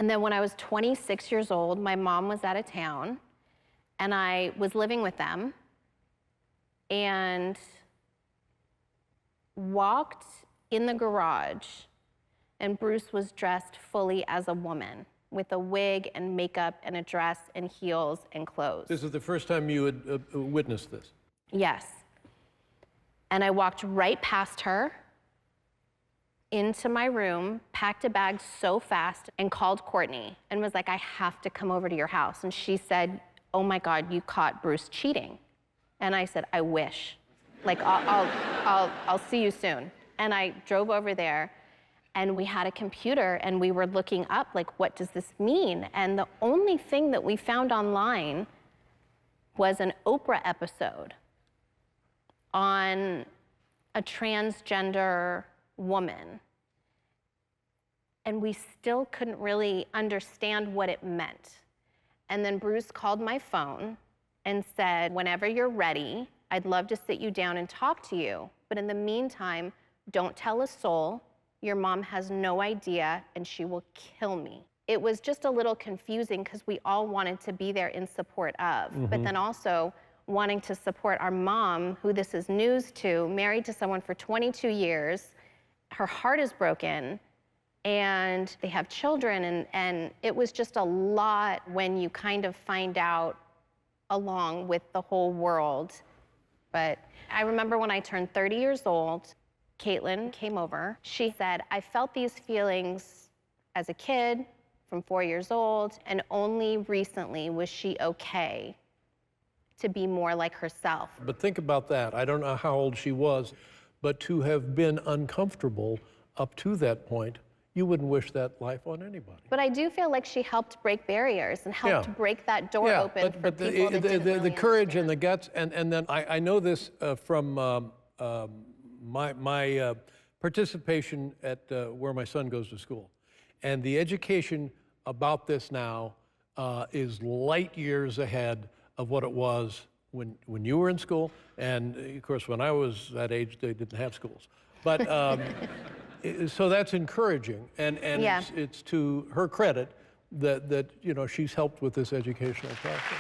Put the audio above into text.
And then when I was 26 years old, my mom was out of town, and I was living with them, and walked in the garage, and Bruce was dressed fully as a woman with a wig and makeup and a dress and heels and clothes. This is the first time you had witnessed this? Yes. And I walked right past her into my room, packed a bag so fast, and called Courtney and was like, I have to come over to your house. And she said, oh my God, you caught Bruce cheating. And I said, I wish. Like, I'll see you soon. And I drove over there, and we had a computer, and we were looking up, like, what does this mean? And the only thing that we found online was an Oprah episode on a transgender woman. And we still couldn't really understand what it meant. And then Bruce called my phone and said, whenever you're ready, I'd love to sit you down and talk to you. But in the meantime, don't tell a soul. Your mom has no idea, and she will kill me. It was just a little confusing because we all wanted to be there in support of, but then also wanting to support our mom, who this is news to, married to someone for 22 years. Her heart is broken, and they have children, and it was just a lot when you kind of find out along with the whole world. But I remember when I turned 30 years old, Caitlin came over. She said, I felt these feelings as a kid from 4 years old, and only recently was she okay to be more like herself. But think about that. I don't know how old she was, but to have been uncomfortable up to that point, you wouldn't wish that life on anybody. But I do feel like she helped break barriers and helped break that door open for people that didn't really the courage and the guts, and then I know this from my participation at where my son goes to school. And the education about this now is light years ahead of what it was when you were in school. And of course, when I was that age, they didn't have schools. But so that's encouraging, and it's to her credit that you know she's helped with this educational process.